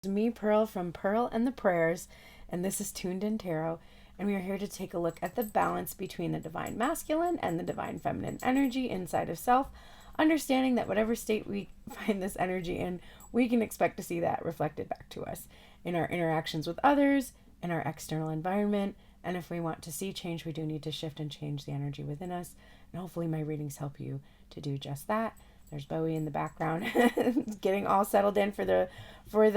Me, Pearl from Pearl and the Prayers, and this is Tuned In Tarot, and we are here to take a look at the balance between the divine masculine and the divine feminine energy inside of self, understanding that whatever state we find this energy in, we can expect to see that reflected back to us in our interactions with others, in our external environment, and if we want to see change, we do need to shift and change the energy within us, and hopefully my readings help you to do just that. There's Bowie in the background getting all settled in for the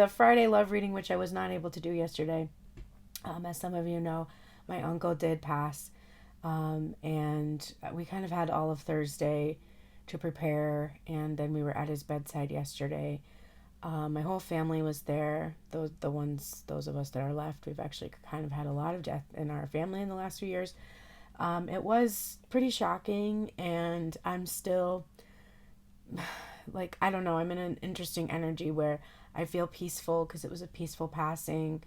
Friday love reading, which I was not able to do yesterday. As some of you know, my uncle did pass, and we kind of had all of Thursday to prepare, and then we were at his bedside yesterday. My whole family was there. Those of us that are left, we've actually kind of had a lot of death in our family in the last few years. It was pretty shocking, and I'm still like, I don't know, I'm in an interesting energy where I feel peaceful because it was a peaceful passing.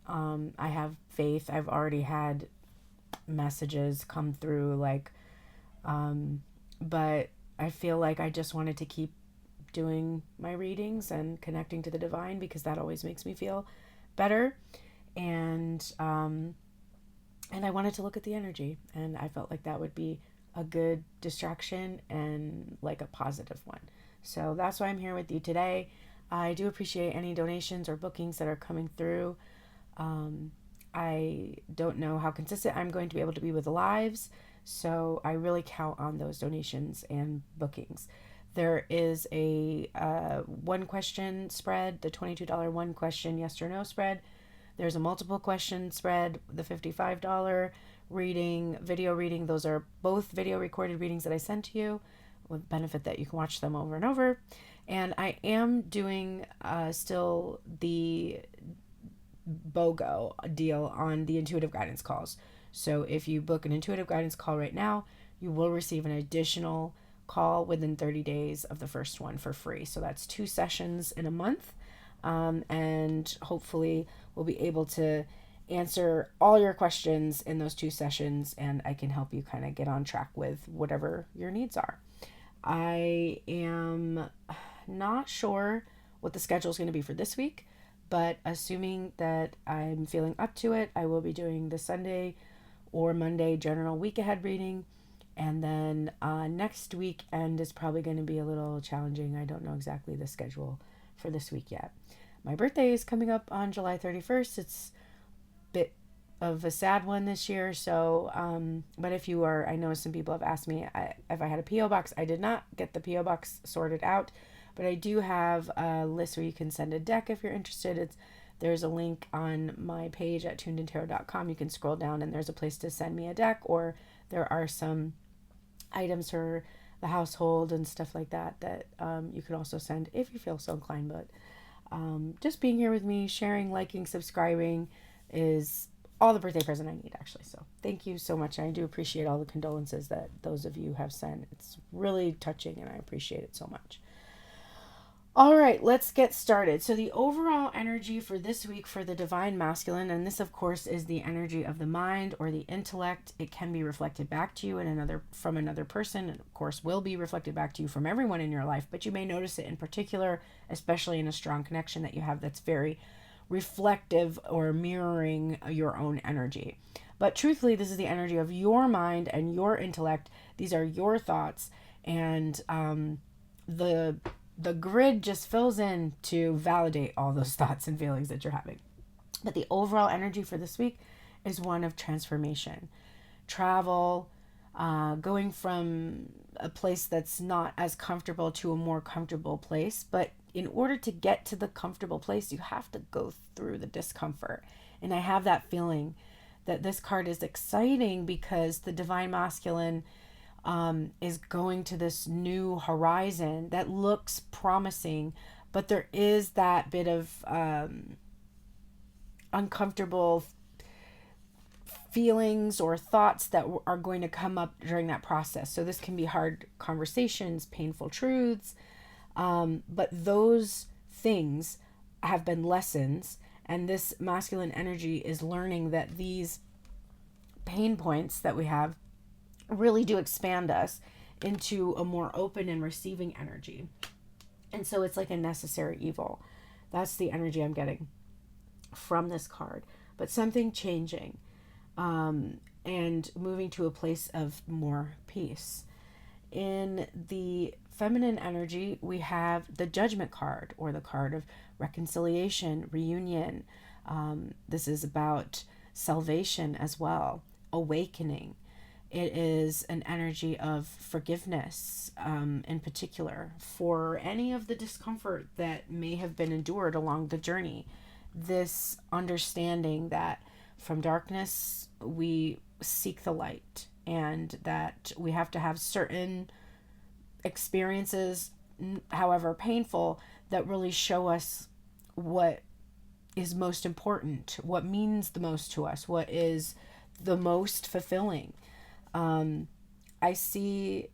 I have faith. I've already had messages come through, like, but I feel like I just wanted to keep doing my readings and connecting to the divine because that always makes me feel better. And I wanted to look at the energy, and I felt like that would be a good distraction and like a positive one. So that's why I'm here with you today. I do appreciate any donations or bookings that are coming through. I don't know how consistent I'm going to be able to be with the lives, so I really count on those donations and bookings. There is a one question spread, the $22 one question yes or no spread. There's a multiple question spread, the $55 reading, video reading. Those are both video recorded readings that I send to you with benefit that you can watch them over and over. And I am doing still the BOGO deal on the intuitive guidance calls. So if you book an intuitive guidance call right now, you will receive an additional call within 30 days of the first one for free. So that's 2 sessions in a month. And hopefully we'll be able to answer all your questions in those 2 sessions, and I can help you kind of get on track with whatever your needs are. I am not sure what the schedule is going to be for this week, but assuming that I'm feeling up to it, I will be doing the Sunday or Monday general week ahead reading. And then next weekend is probably going to be a little challenging. I don't know exactly the schedule for this week yet. My birthday is coming up on July 31st. It's a bit of a sad one this year. So, but if you are, I know some people have asked me if I had a P.O. box. I did not get the P.O. box sorted out, but I do have a list where you can send a deck if you're interested. There's a link on my page at turnedintarot.com. You can scroll down and there's a place to send me a deck, or there are some items for the household and stuff like that you can also send if you feel so inclined. But just being here with me, sharing, liking, subscribing is all the birthday present I need, actually. So thank you so much. I do appreciate all the condolences that those of you have sent. It's really touching and I appreciate it so much. All right, let's get started. So the overall energy for this week for the divine masculine, and this of course is the energy of the mind or the intellect. It can be reflected back to you from another person, and of course will be reflected back to you from everyone in your life, but you may notice it in particular, especially in a strong connection that you have that's very reflective or mirroring your own energy. But truthfully, this is the energy of your mind and your intellect. These are your thoughts, and the grid just fills in to validate all those thoughts and feelings that you're having. But the overall energy for this week is one of transformation, travel, going from a place that's not as comfortable to a more comfortable place. But in order to get to the comfortable place, you have to go through the discomfort. And I have that feeling that this card is exciting because the divine masculine is going to this new horizon that looks promising, but there is that bit of uncomfortable feelings or thoughts that are going to come up during that process. So this can be hard conversations, painful truths, but those things have been lessons, and this masculine energy is learning that these pain points that we have really do expand us into a more open and receiving energy. And so it's like a necessary evil. That's the energy I'm getting from this card. But something changing, and moving to a place of more peace. In the feminine energy, we have the Judgment card, or the card of reconciliation, reunion. This is about salvation as well, awakening. It is an energy of forgiveness, in particular, for any of the discomfort that may have been endured along the journey. This understanding that from darkness we seek the light, and that we have to have certain experiences, however painful, that really show us what is most important, what means the most to us, what is the most fulfilling. I see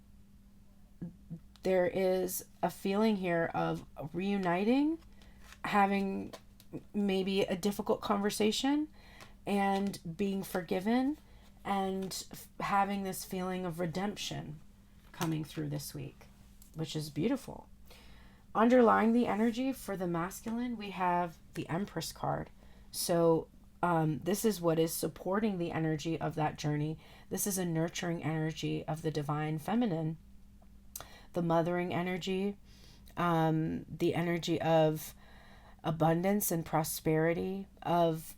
there is a feeling here of reuniting, having maybe a difficult conversation, and being forgiven, and having this feeling of redemption coming through this week, which is beautiful. Underlying the energy for the masculine, we have the Empress card. So this is what is supporting the energy of that journey. This is a nurturing energy of the divine feminine, the mothering energy, the energy of abundance and prosperity, of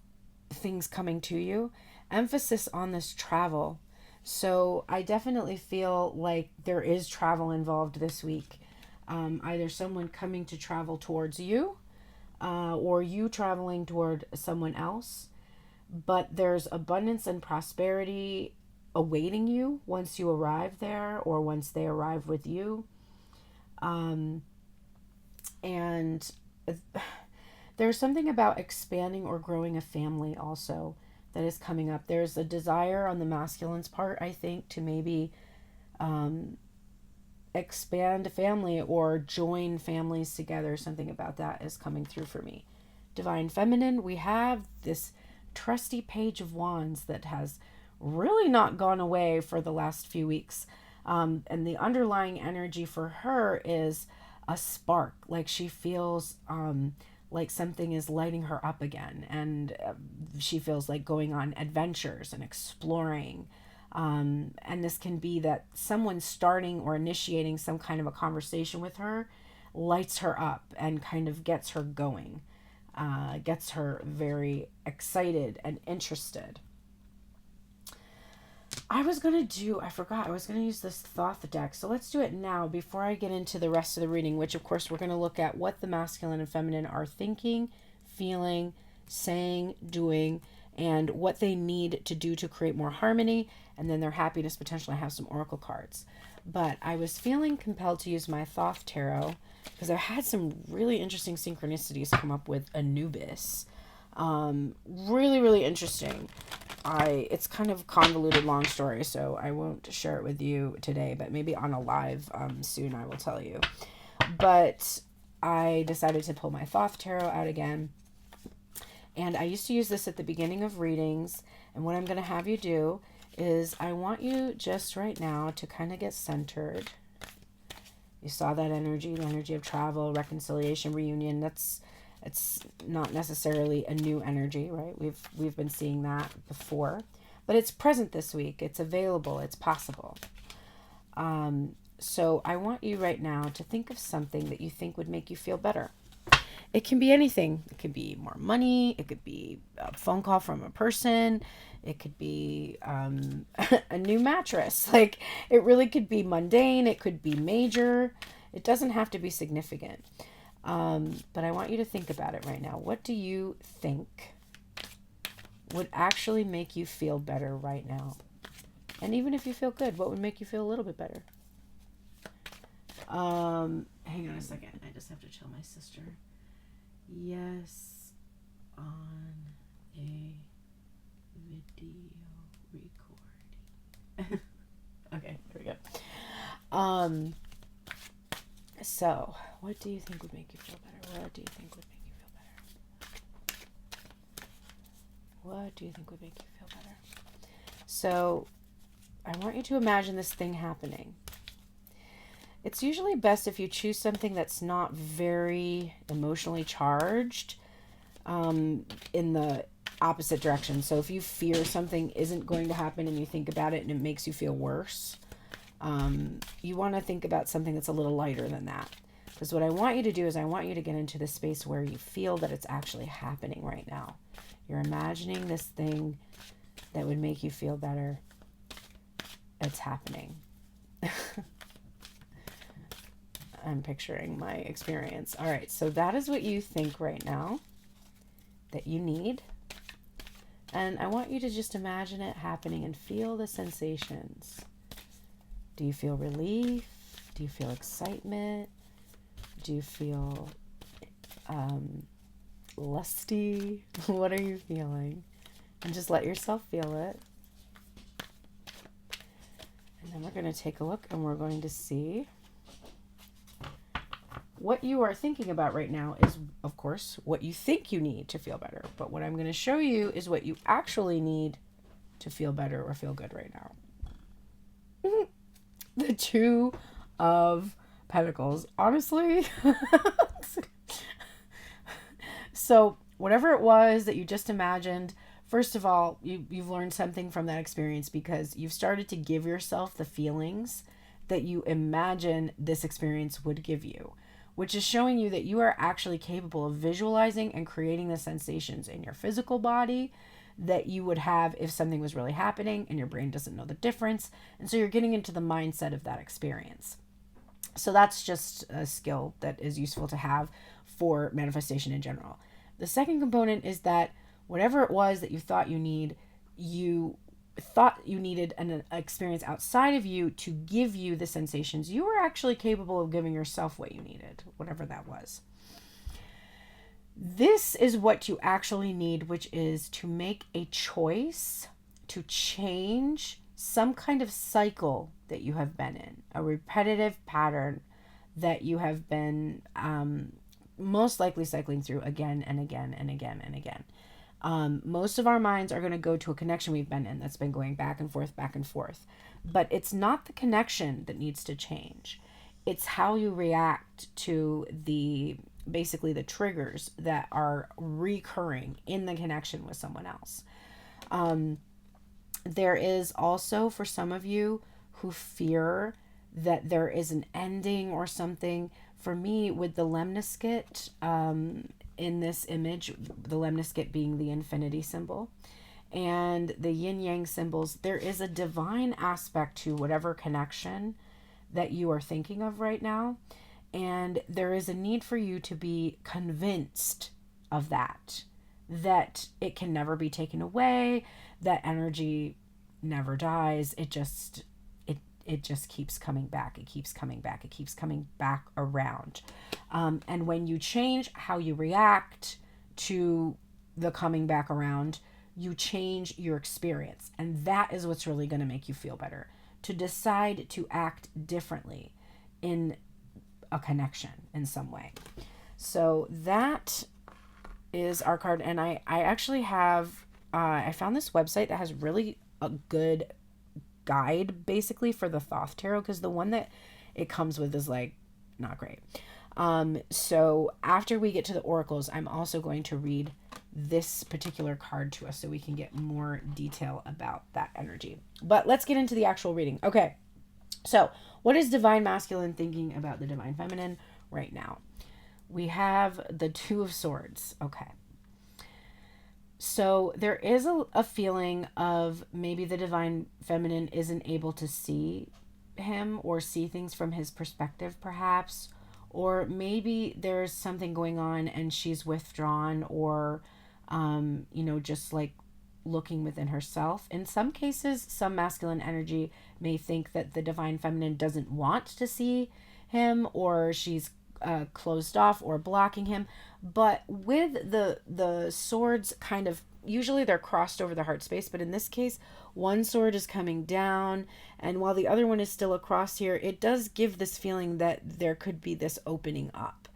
things coming to you. Emphasis on this travel. So I definitely feel like there is travel involved this week. Either someone coming to travel towards you, or you traveling toward someone else. But there's abundance and prosperity awaiting you once you arrive there, or once they arrive with you. And there's something about expanding or growing a family also that is coming up. There's a desire on the masculine's part, I think, to maybe expand a family or join families together. Something about that is coming through for me. Divine feminine, we have this trusty Page of Wands that has really not gone away for the last few weeks. And the underlying energy for her is a spark, like she feels like something is lighting her up again, and she feels like going on adventures and exploring. And this can be that someone starting or initiating some kind of a conversation with her lights her up and kind of gets her going, gets her very excited and interested. I forgot, I was going to use this Thoth deck. So let's do it now before I get into the rest of the reading, which of course we're going to look at what the masculine and feminine are thinking, feeling, saying, doing, and what they need to do to create more harmony, and then their happiness potential. I have some oracle cards. But I was feeling compelled to use my Thoth tarot because I had some really interesting synchronicities come up with Anubis. Really, really interesting. It's kind of convoluted, long story, so I won't share it with you today, but maybe on a live soon I will tell you. But I decided to pull my Thoth tarot out again. And I used to use this at the beginning of readings. And what I'm going to have you do is I want you just right now to kind of get centered. You saw that energy, the energy of travel, reconciliation, reunion. It's not necessarily a new energy, right? We've been seeing that before, but it's present this week. It's available. It's possible. So I want you right now to think of something that you think would make you feel better. It can be anything. It could be more money. It could be a phone call from a person. It could be a new mattress. Like, it really could be mundane. It could be major. It doesn't have to be significant. But I want you to think about it right now. What do you think would actually make you feel better right now? And even if you feel good, what would make you feel a little bit better? Hang on a second. I just have to tell my sister. Yes, on a video recording. Okay, there we go. So, what do you think would make you feel better? What do you think would make you feel better? What do you think would make you feel better? So, I want you to imagine this thing happening. It's usually best if you choose something that's not very emotionally charged, in the opposite direction. So if you fear something isn't going to happen and you think about it and it makes you feel worse, you want to think about something that's a little lighter than that. Because what I want you to do is I want you to get into the space where you feel that it's actually happening right now. You're imagining this thing that would make you feel better. It's happening. I'm picturing my experience. All right, so that is what you think right now that you need. And I want you to just imagine it happening and feel the sensations. Do you feel relief? Do you feel excitement? Do you feel lusty? What are you feeling? And just let yourself feel it. And then we're going to take a look and we're going to see what you are thinking about right now is, of course, what you think you need to feel better. But what I'm going to show you is what you actually need to feel better or feel good right now. The Two of Pentacles. Honestly. So whatever it was that you just imagined, first of all, you've learned something from that experience because you've started to give yourself the feelings that you imagine this experience would give you, which is showing you that you are actually capable of visualizing and creating the sensations in your physical body that you would have if something was really happening and your brain doesn't know the difference. And so you're getting into the mindset of that experience. So that's just a skill that is useful to have for manifestation in general. The second component is that whatever it was that you thought you thought you needed an experience outside of you to give you the sensations, you were actually capable of giving yourself what you needed, whatever that was. This is what you actually need, which is to make a choice to change some kind of cycle that you have been in, a repetitive pattern that you have been most likely cycling through again and again and again and again. Most of our minds are going to go to a connection we've been in that's been going back and forth, back and forth. But it's not the connection that needs to change. It's how you react to basically the triggers that are recurring in the connection with someone else. There is also, for some of you who fear that there is an ending or something, for me, with the lemniscate, in this image, the lemniscate being the infinity symbol, and the yin yang symbols, there is a divine aspect to whatever connection that you are thinking of right now. And there is a need for you to be convinced of that it can never be taken away, that energy never dies. It just keeps coming back. It keeps coming back. It keeps coming back around. And when you change how you react to the coming back around, you change your experience. And that is what's really going to make you feel better. To decide to act differently in a connection in some way. So that is our card. And I actually have, I found this website that has really a good guide basically for the Thoth Tarot, because the one that it comes with is like not great. So after we get to the oracles, I'm also going to read this particular card to us so we can get more detail about that energy. But let's get into the actual reading. Okay. So what is divine masculine thinking about the divine feminine right now? We have the Two of Swords. Okay. So there is a feeling of maybe the divine feminine isn't able to see him or see things from his perspective, perhaps. Or maybe there's something going on and she's withdrawn or, just like looking within herself. In some cases, some masculine energy may think that the divine feminine doesn't want to see him, or she's closed off or blocking him. But with the swords, kind of usually they're crossed over the heart space, but in this case one sword is coming down and while the other one is still across here, it does give this feeling that there could be this opening up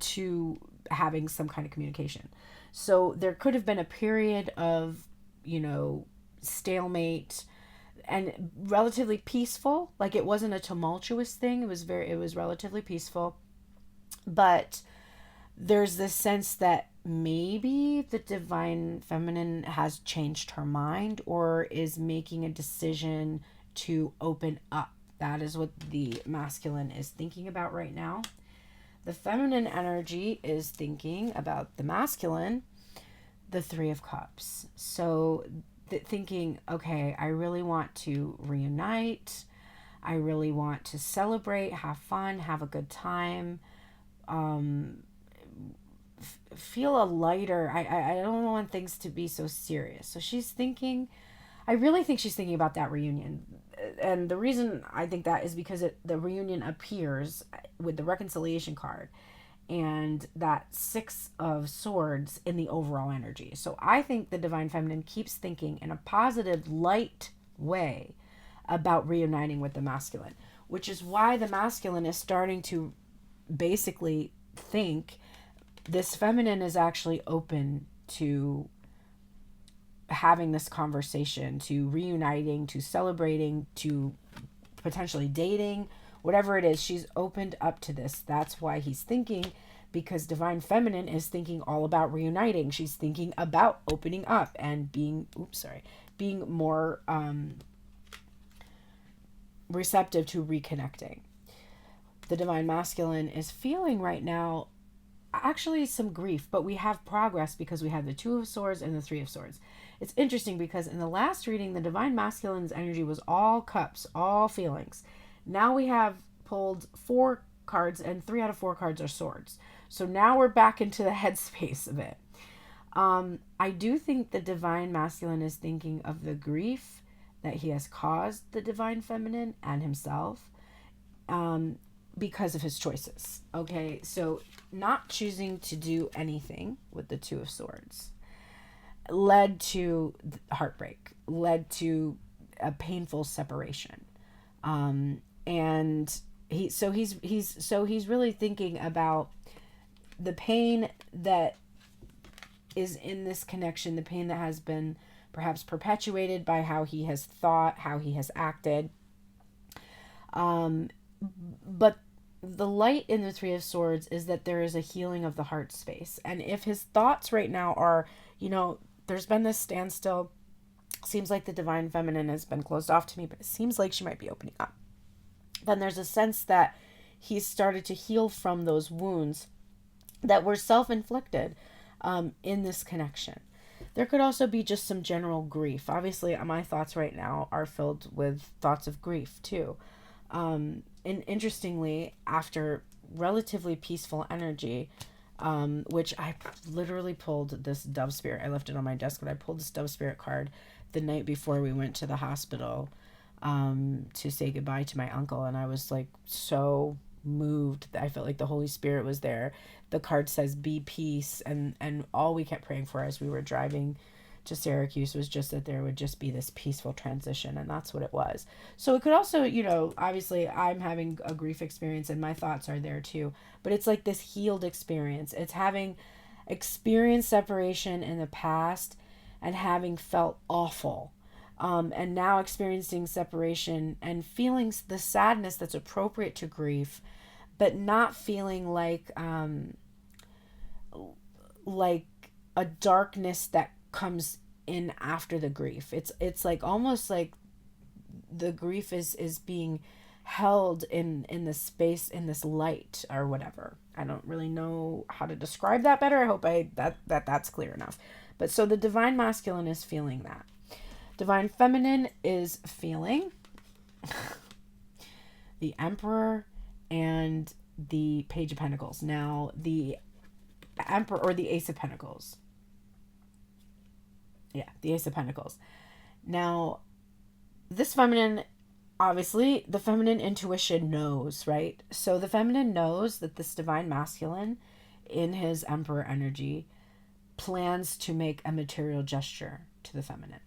to having some kind of communication. So there could have been a period of stalemate, and relatively peaceful. Like, it wasn't a tumultuous thing. It was relatively peaceful. But there's this sense that maybe the divine feminine has changed her mind or is making a decision to open up. That is what the masculine is thinking about right now. The feminine energy is thinking about the masculine, the Three of Cups. So thinking, okay, I really want to reunite. I really want to celebrate, have fun, have a good time. Feel a lighter. I don't want things to be so serious. So she's thinking, I really think she's thinking about that reunion. And the reason I think that is because the reunion appears with the reconciliation card and that Six of Swords in the overall energy. So I think the divine feminine keeps thinking in a positive, light way about reuniting with the masculine, which is why the masculine is starting to basically think this feminine is actually open to having this conversation, to reuniting, to celebrating, to potentially dating, whatever it is. She's opened up to this. That's why he's thinking, because divine feminine is thinking all about reuniting. She's thinking about opening up and being more receptive to reconnecting. The divine masculine is feeling right now actually some grief, but we have progress because we have the Two of Swords and the Three of Swords. It's interesting because in the last reading, the divine masculine's energy was all cups, all feelings. Now we have pulled 4 cards, and 3 out of 4 cards are swords. So now we're back into the headspace of it. I do think the divine masculine is thinking of the grief that he has caused the divine feminine and himself. Because of his choices. Okay, so not choosing to do anything with the Two of Swords led to heartbreak, led to a painful separation. And he's really thinking about the pain that is in this connection, the pain that has been perhaps perpetuated by how he has thought, how he has acted. But the light in the Three of Swords is that there is a healing of the heart space. And if his thoughts right now are, there's been this standstill, seems like the divine feminine has been closed off to me, but it seems like she might be opening up. Then there's a sense that he's started to heal from those wounds that were self-inflicted in this connection. There could also be just some general grief. Obviously, my thoughts right now are filled with thoughts of grief too. And interestingly, after relatively peaceful energy, which I literally pulled this Dove Spirit. I left it on my desk, but I pulled this Dove Spirit card the night before we went to the hospital to say goodbye to my uncle. And I was like so moved that I felt like the Holy Spirit was there. The card says, be peace. And all we kept praying for as we were driving to Syracuse was just that there would just be this peaceful transition, and that's what it was. So it could also, obviously I'm having a grief experience and my thoughts are there too, but it's like this healed experience. It's having experienced separation in the past and having felt awful, and now experiencing separation and feeling the sadness that's appropriate to grief, but not feeling like a darkness that comes in after the grief. It's like almost like the grief is being held in the space, in this light or whatever. I don't really know how to describe that better. I hope that's clear enough. But so the divine masculine is feeling that. Divine feminine is feeling the Emperor and the Page of Pentacles. Now the Emperor, or the Ace of Pentacles. Yeah, the Ace of Pentacles. Now, this feminine, obviously, the feminine intuition knows, right? So the feminine knows that this divine masculine, in his Emperor energy, plans to make a material gesture to the feminine.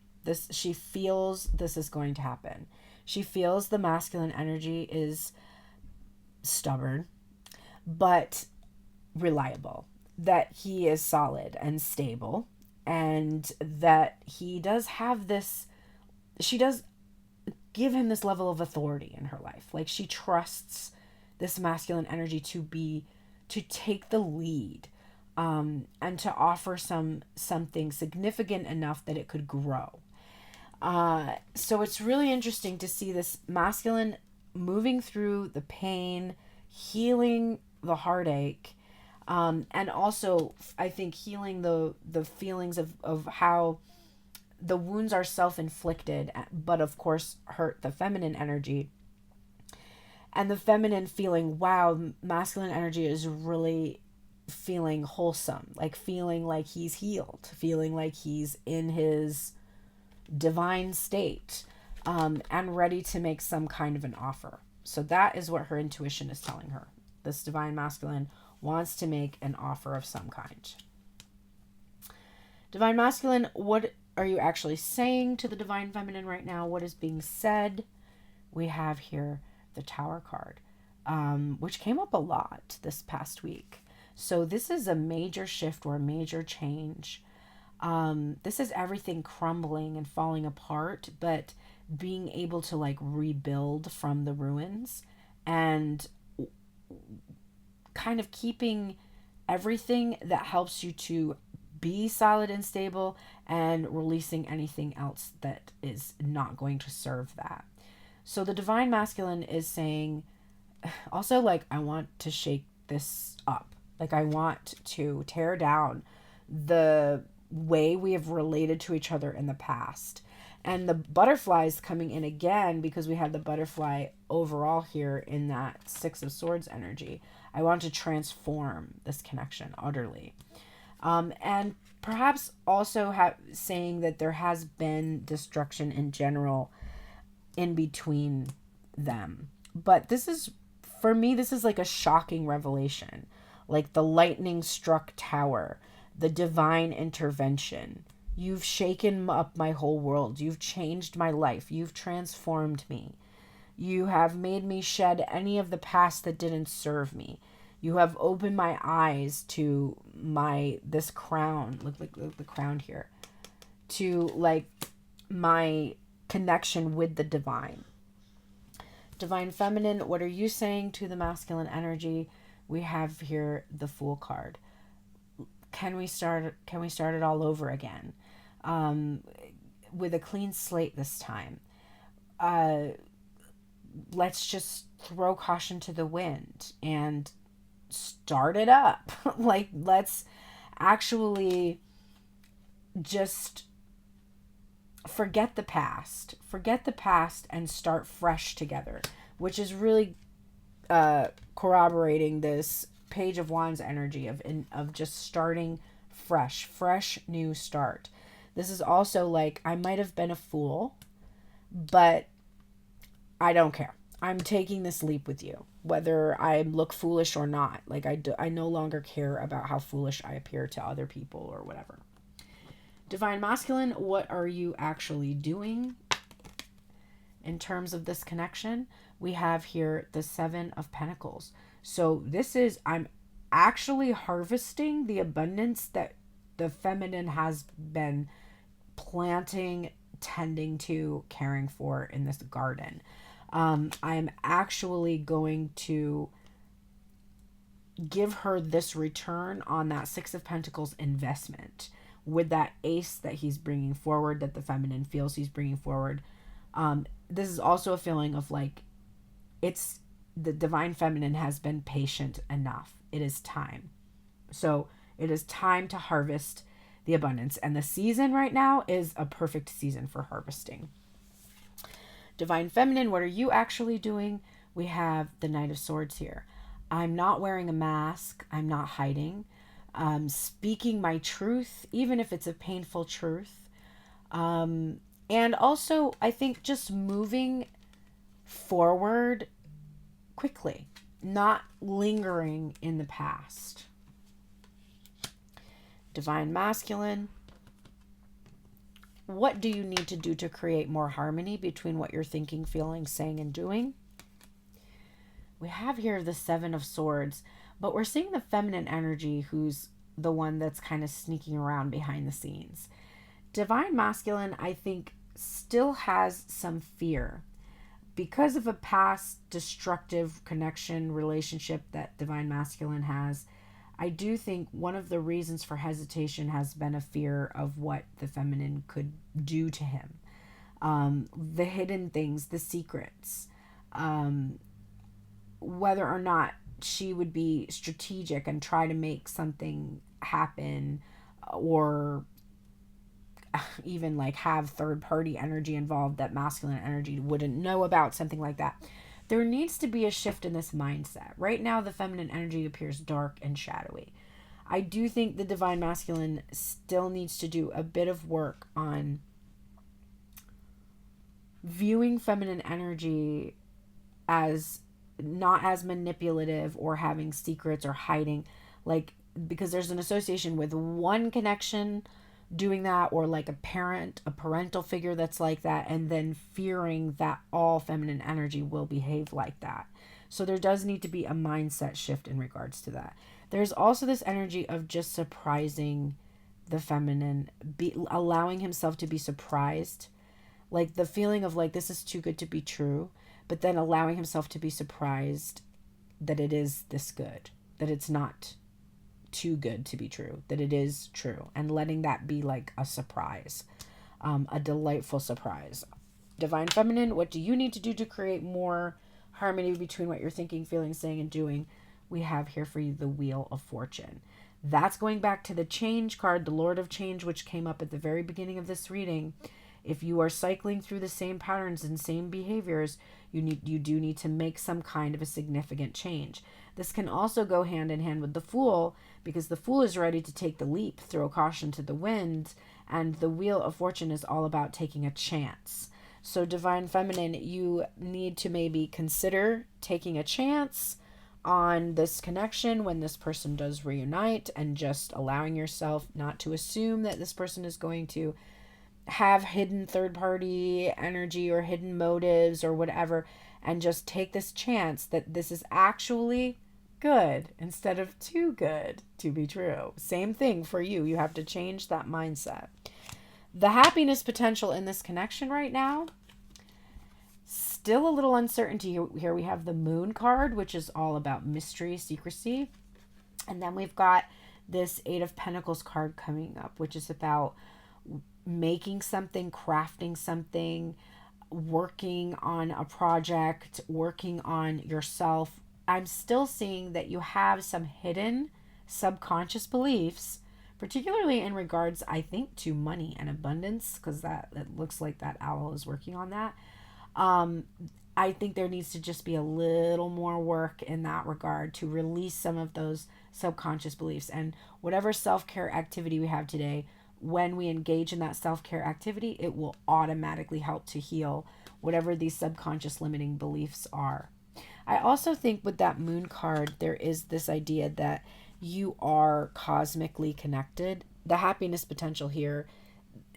She feels this is going to happen. She feels the masculine energy is stubborn, but reliable. That he is solid and stable, and that he does have this, she does give him this level of authority in her life. Like she trusts this masculine energy to take the lead, and to offer something significant enough that it could grow. So it's really interesting to see this masculine moving through the pain, healing the heartache, and also I think healing the feelings of how the wounds are self-inflicted, but of course hurt the feminine energy. And the feminine feeling, wow, masculine energy is really feeling wholesome, like feeling like he's healed, feeling like he's in his divine state, and ready to make some kind of an offer. So that is what her intuition is telling her. This divine masculine wants to make an offer of some kind. Divine masculine, what are you actually saying to the divine feminine right now? What is being said? We have here the Tower card, which came up a lot this past week. So this is a major shift or a major change. This is everything crumbling and falling apart, but being able to like rebuild from the ruins, and kind of keeping everything that helps you to be solid and stable, and releasing anything else that is not going to serve that. So the divine masculine is saying also, like, I want to shake this up. Like, I want to tear down the way we have related to each other in the past. And the butterflies coming in again, because we had the butterfly overall here in that Six of Swords energy. I want to transform this connection utterly. And perhaps also saying that there has been destruction in general in between them. But this is, for me, this is like a shocking revelation. Like the lightning struck tower, the divine intervention. You've shaken up my whole world. You've changed my life. You've transformed me. You have made me shed any of the past that didn't serve me. You have opened my eyes to this crown. Look the crown here. To like my connection with the divine. Divine feminine, what are you saying to the masculine energy? We have here the Fool card. Can we start it all over again? With a clean slate this time. Let's just throw caution to the wind and start it up. Like, let's actually just forget the past and start fresh together, which is really corroborating this Page of Wands energy of just starting fresh new start. This is also like, I might have been a fool, but I don't care. I'm taking this leap with you, whether I look foolish or not. Like, I no longer care about how foolish I appear to other people or whatever. Divine masculine, what are you actually doing in terms of this connection? We have here the Seven of Pentacles. So this is, I'm actually harvesting the abundance that the feminine has been planting, tending to, caring for in this garden. I'm actually going to give her this return on that Six of Pentacles investment with that ace that he's bringing forward, that the feminine feels he's bringing forward. This is also a feeling of like, it's the divine feminine has been patient enough. It is time. So it is time to harvest the abundance. And the season right now is a perfect season for harvesting. Divine feminine, what are you actually doing? We have the Knight of Swords here. I'm not wearing a mask. I'm not hiding. Speaking my truth, even if it's a painful truth. And also, I think just moving forward quickly, not lingering in the past. Divine masculine, what do you need to do to create more harmony between what you're thinking, feeling, saying, and doing? We have here the Seven of Swords, but we're seeing the feminine energy, who's the one that's kind of sneaking around behind the scenes. Divine masculine, I think, still has some fear. because of a past destructive connection relationship that divine masculine has, I do think one of the reasons for hesitation has been a fear of what the feminine could do to him. The hidden things, the secrets, whether or not she would be strategic and try to make something happen, or even like have third party energy involved that masculine energy wouldn't know about, something like that. There needs to be a shift in this mindset. Right now, the feminine energy appears dark and shadowy. I do think the divine masculine still needs to do a bit of work on viewing feminine energy as not as manipulative or having secrets or hiding, like, because there's an association with one connection doing that, or like a parental figure that's like that, and then fearing that all feminine energy will behave like that. So there does need to be a mindset shift in regards to that. There's also this energy of just surprising the feminine, allowing himself to be surprised, like the feeling of like, this is too good to be true, but then allowing himself to be surprised that it is this good, that it's not too good to be true, that it is true, and letting that be like a surprise, a delightful surprise. Divine feminine, what do you need to do to create more harmony between what you're thinking, feeling, saying, and doing? We have here for you the Wheel of Fortune. That's going back to the Change card, the Lord of Change, which came up at the very beginning of this reading. If you are cycling through the same patterns and same behaviors, you do need to make some kind of a significant change. This can also go hand in hand with the Fool, because the Fool is ready to take the leap, throw caution to the wind, and the Wheel of Fortune is all about taking a chance. So divine feminine, you need to maybe consider taking a chance on this connection when this person does reunite, and just allowing yourself not to assume that this person is going to have hidden third party energy or hidden motives or whatever, and just take this chance that this is actually good instead of too good to be true. Same thing for you. You have to change that mindset. The happiness potential in this connection right now, still a little uncertainty. Here we have the Moon card, which is all about mystery, secrecy. And then we've got this Eight of Pentacles card coming up, which is about making something, crafting something, working on a project, working on yourself. I'm still seeing that you have some hidden subconscious beliefs, particularly in regards, I think, to money and abundance, because that it looks like that owl is working on that. I think there needs to just be a little more work in that regard to release some of those subconscious beliefs. And whatever self-care activity we have today, when we engage in that self-care activity, it will automatically help to heal whatever these subconscious limiting beliefs are. I also think with that Moon card, there is this idea that you are cosmically connected. The happiness potential here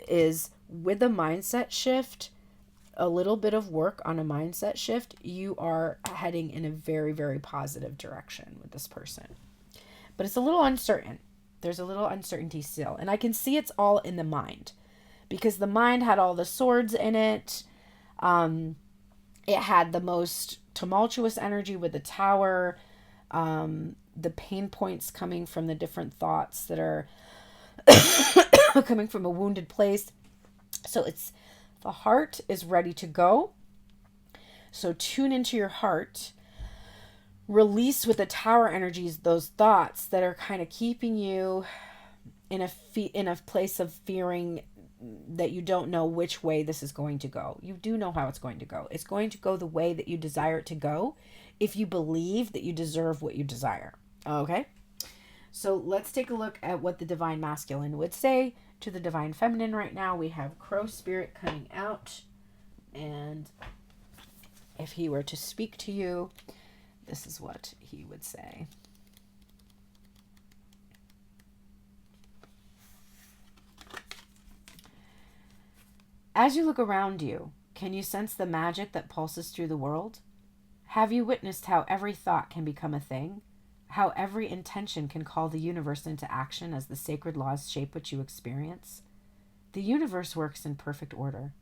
is, with a mindset shift, a little bit of work on a mindset shift, you are heading in a very, very positive direction with this person. But it's a little uncertain. There's a little uncertainty still. And I can see it's all in the mind, because the mind had all the swords in it. It had the most tumultuous energy with the Tower, the pain points coming from the different thoughts that are coming from a wounded place. So it's, the heart is ready to go. So tune into your heart. Release with the Tower energies those thoughts that are kind of keeping you in a place of fearing that you don't know which way this is going to go. You do know how it's going to go. It's going to go the way that you desire it to go, if you believe that you deserve what you desire. Okay? So let's take a look at what the divine masculine would say to the divine feminine right now. We have Crow Spirit coming out, and if he were to speak to you, this is what he would say. As you look around you, can you sense the magic that pulses through the world? Have you witnessed how every thought can become a thing? How every intention can call the universe into action as the sacred laws shape what you experience? The universe works in perfect order.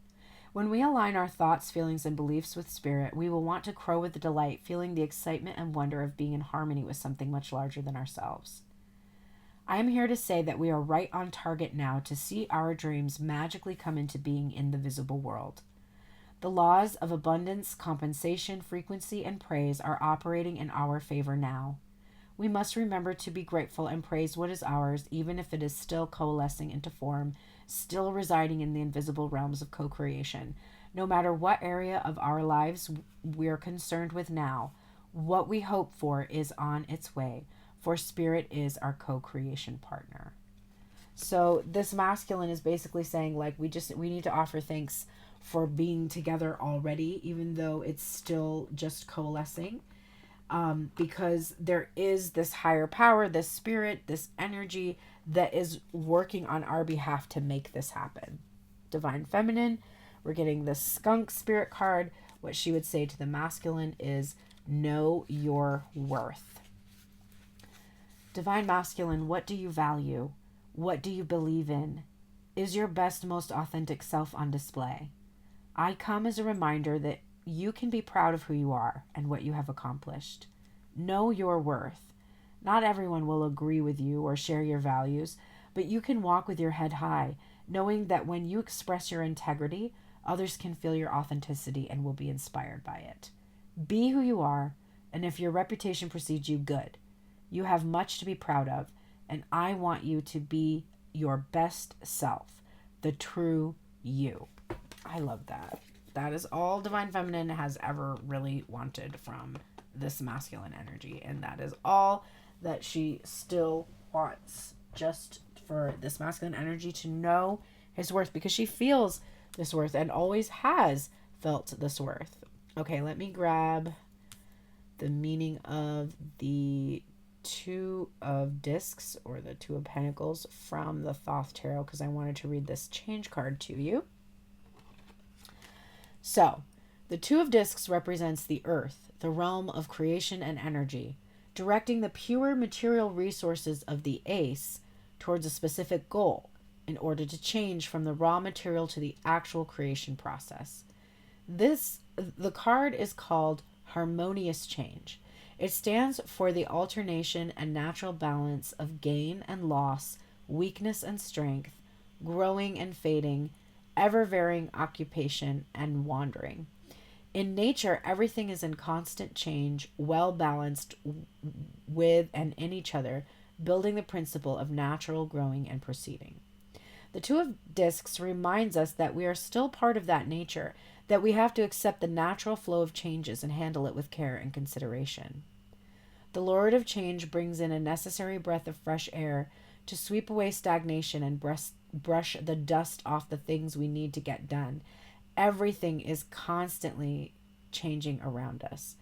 When we align our thoughts, feelings, and beliefs with spirit, we will want to crow with delight, feeling the excitement and wonder of being in harmony with something much larger than ourselves. I am here to say that we are right on target now to see our dreams magically come into being in the visible world. The laws of abundance, compensation, frequency, and praise are operating in our favor now. We must remember to be grateful and praise what is ours, even if it is still coalescing into form, still residing in the invisible realms of co-creation. No matter what area of our lives we're concerned with now, what we hope for is on its way, for spirit is our co-creation partner. So this masculine is basically saying, like, we need to offer thanks for being together already, even though it's still just coalescing. Because there is this higher power, this spirit, this energy that is working on our behalf to make this happen. Divine Feminine, we're getting the skunk spirit card. What she would say to the masculine is, know your worth. Divine Masculine, what do you value? What do you believe in? Is your best, most authentic self on display? I come as a reminder that you can be proud of who you are and what you have accomplished. Know your worth. Not everyone will agree with you or share your values, but you can walk with your head high, knowing that when you express your integrity, others can feel your authenticity and will be inspired by it. Be who you are, and if your reputation precedes you, good. You have much to be proud of, and I want you to be your best self, the true you. I love that. That is all Divine Feminine has ever really wanted from this masculine energy. And that is all that she still wants, just for this masculine energy to know his worth, because she feels this worth and always has felt this worth. Okay, let me grab the meaning of the Two of Discs, or the Two of Pentacles, from the Thoth Tarot, because I wanted to read this change card to you. So, the Two of Discs represents the earth, the realm of creation and energy, directing the pure material resources of the ace towards a specific goal in order to change from the raw material to the actual creation process. The card is called Harmonious Change. It stands for the alternation and natural balance of gain and loss, weakness and strength, growing and fading, ever-varying occupation, and wandering. In nature, everything is in constant change, well-balanced with and in each other, building the principle of natural growing and proceeding. The Two of Discs reminds us that we are still part of that nature, that we have to accept the natural flow of changes and handle it with care and consideration. The Lord of Change brings in a necessary breath of fresh air to sweep away stagnation and brush the dust off the things we need to get done. Everything is constantly changing around us.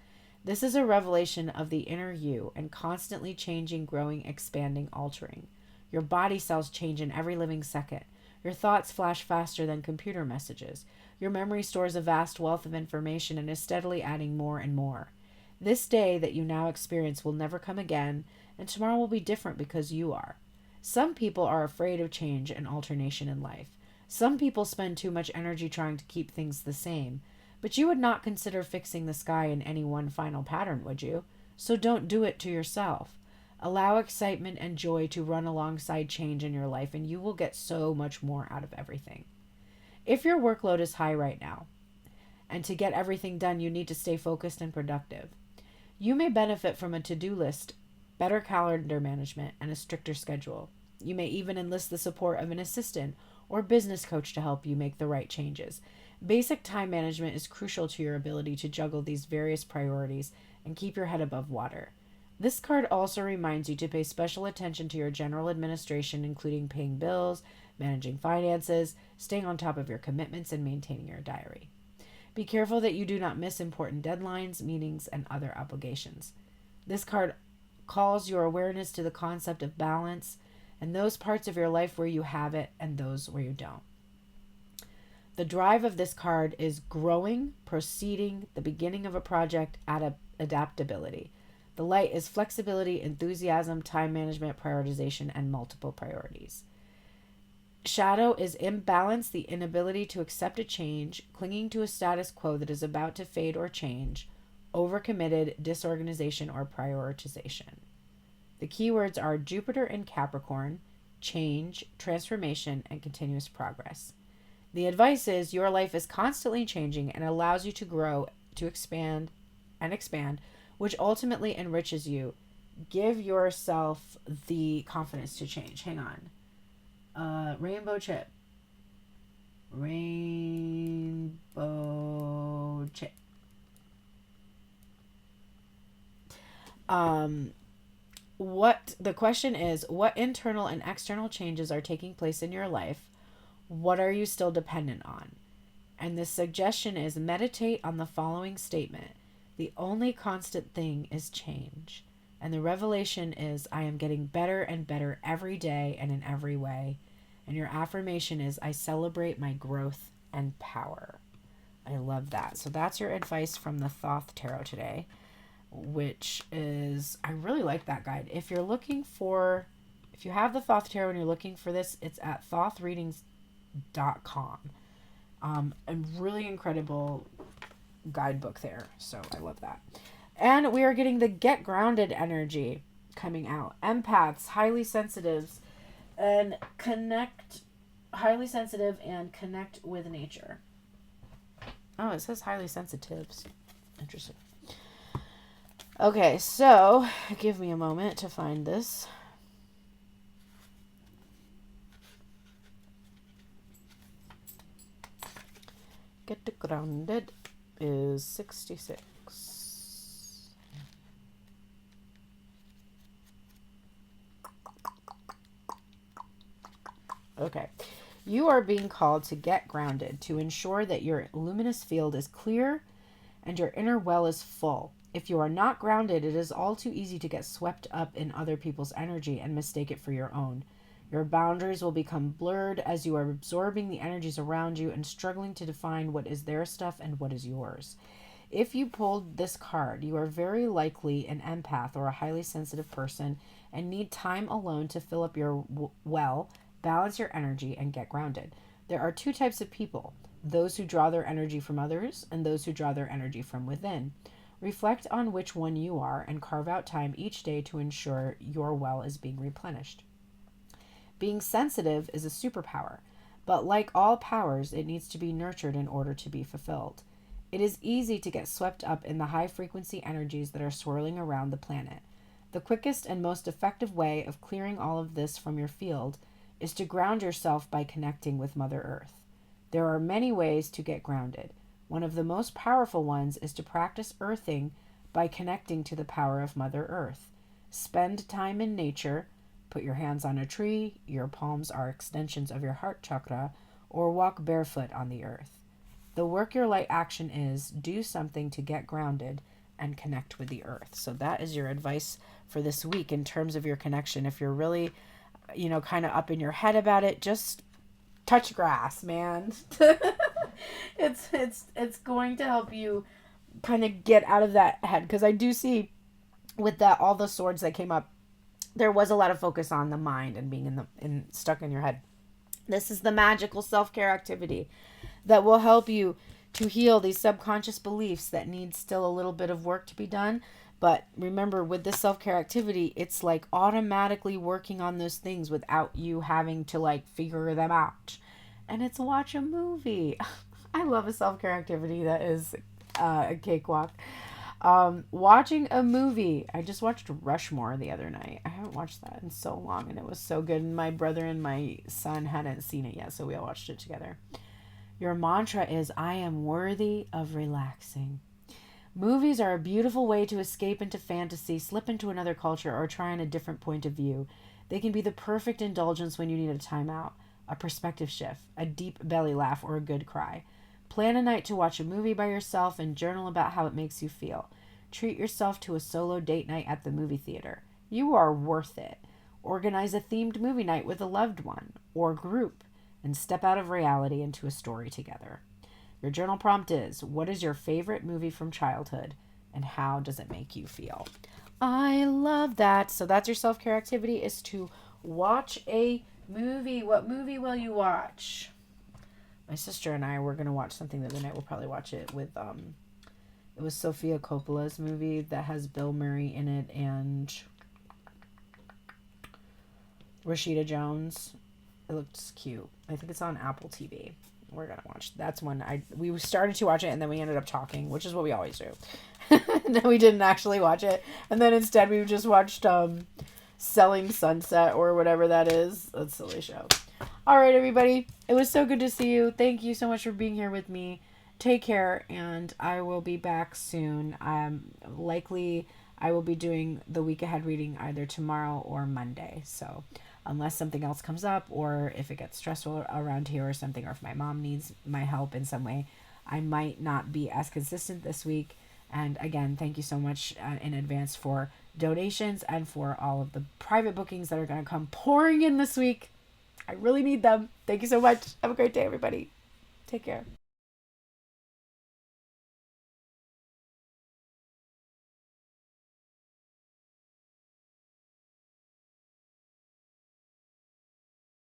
This is a revelation of the inner you, and constantly changing, growing, expanding, altering. Your body cells change in every living second. Your thoughts flash faster than computer messages. Your memory stores a vast wealth of information and is steadily adding more and more. This day that you now experience will never come again, and tomorrow will be different because you are. Some people are afraid of change and alternation in life. Some people spend too much energy trying to keep things the same. But you would not consider fixing the sky in any one final pattern, would you? So don't do it to yourself. Allow excitement and joy to run alongside change in your life, and you will get so much more out of everything. If your workload is high right now, and to get everything done, you need to stay focused and productive. You may benefit from a to-do list, better calendar management, and a stricter schedule. You may even enlist the support of an assistant or business coach to help you make the right changes. Basic time management is crucial to your ability to juggle these various priorities and keep your head above water. This card also reminds you to pay special attention to your general administration, including paying bills, managing finances, staying on top of your commitments, and maintaining your diary. Be careful that you do not miss important deadlines, meetings, and other obligations. This card calls your awareness to the concept of balance and those parts of your life where you have it and those where you don't. The drive of this card is growing, proceeding, the beginning of a project, adaptability. The light is flexibility, enthusiasm, time management, prioritization, and multiple priorities. Shadow is imbalance, the inability to accept a change, clinging to a status quo that is about to fade or change, overcommitted, disorganization, or prioritization. The keywords are Jupiter in Capricorn, change, transformation, and continuous progress. The advice is your life is constantly changing and allows you to grow, to expand, which ultimately enriches you. Give yourself the confidence to change. Hang on. Rainbow chip. Rainbow chip. What the question is, what internal and external changes are taking place in your life? What are you still dependent on? And the suggestion is meditate on the following statement. The only constant thing is change. And the revelation is I am getting better and better every day and in every way. And your affirmation is I celebrate my growth and power. I love that. So that's your advice from the Thoth Tarot today, which is, I really like that guide. If you have the Thoth Tarot and you're looking for this, it's at thothreadings.com. A really incredible guidebook there. So I love that. And we are getting the Get Grounded energy coming out. Empaths, highly sensitive and connect with nature. Oh, it says highly sensitives. Interesting. Okay, so give me a moment to find this. Get Grounded is 66. Okay. You are being called to get grounded to ensure that your luminous field is clear and your inner well is full. If you are not grounded, it is all too easy to get swept up in other people's energy and mistake it for your own. Your boundaries will become blurred as you are absorbing the energies around you and struggling to define what is their stuff and what is yours. If you pulled this card, you are very likely an empath or a highly sensitive person and need time alone to fill up your well, balance your energy, and get grounded. There are two types of people, those who draw their energy from others and those who draw their energy from within. Reflect on which one you are and carve out time each day to ensure your well is being replenished. Being sensitive is a superpower, but like all powers, it needs to be nurtured in order to be fulfilled. It is easy to get swept up in the high-frequency energies that are swirling around the planet. The quickest and most effective way of clearing all of this from your field is to ground yourself by connecting with Mother Earth. There are many ways to get grounded. One of the most powerful ones is to practice earthing by connecting to the power of Mother Earth. Spend time in nature, put your hands on a tree, your palms are extensions of your heart chakra, or walk barefoot on the earth. The work your light action is, do something to get grounded and connect with the earth. So that is your advice for this week in terms of your connection. If you're really kind of up in your head about it, just touch grass, man. It's going to help you kind of get out of that head, because I do see with that all the swords that came up, there was a lot of focus on the mind and being stuck in your head. This is the magical self-care activity that will help you to heal these subconscious beliefs that need still a little bit of work to be done. But remember, with this self-care activity, it's like automatically working on those things without you having to figure them out. And it's watch a movie. I love a self-care activity that is a cakewalk. Watching a movie. I just watched Rushmore the other night. I haven't watched that in so long, and it was so good. And my brother and my son hadn't seen it yet, so we all watched it together. Your mantra is, I am worthy of relaxing. Movies are a beautiful way to escape into fantasy, slip into another culture, or try on a different point of view. They can be the perfect indulgence when you need a timeout, a perspective shift, a deep belly laugh, or a good cry. Plan a night to watch a movie by yourself and journal about how it makes you feel. Treat yourself to a solo date night at the movie theater. You are worth it. Organize a themed movie night with a loved one or group and step out of reality into a story together. Your journal prompt is, what is your favorite movie from childhood and how does it make you feel? I love that. So that's your self-care activity, is to watch a Movie. What movie will you watch? My sister and I were going to watch something the other night. We'll probably watch it with, it was Sofia Coppola's movie that has Bill Murray in it and Rashida Jones. It looks cute. I think it's on Apple TV. We're going to watch. That's one we started to watch it and then we ended up talking, which is what we always do. And then we didn't actually watch it. And then instead we just watched Selling Sunset or whatever that is. That's a silly show. All right, everybody. It was so good to see you. Thank you so much for being here with me. Take care, and I will be back soon. Likely I will be doing the week ahead reading either tomorrow or Monday. So unless something else comes up or if it gets stressful around here or something, or if my mom needs my help in some way, I might not be as consistent this week. And again, thank you so much in advance for donations and for all of the private bookings that are going to come pouring in this week. I really need them. Thank you so much. Have a great day, everybody. Take care.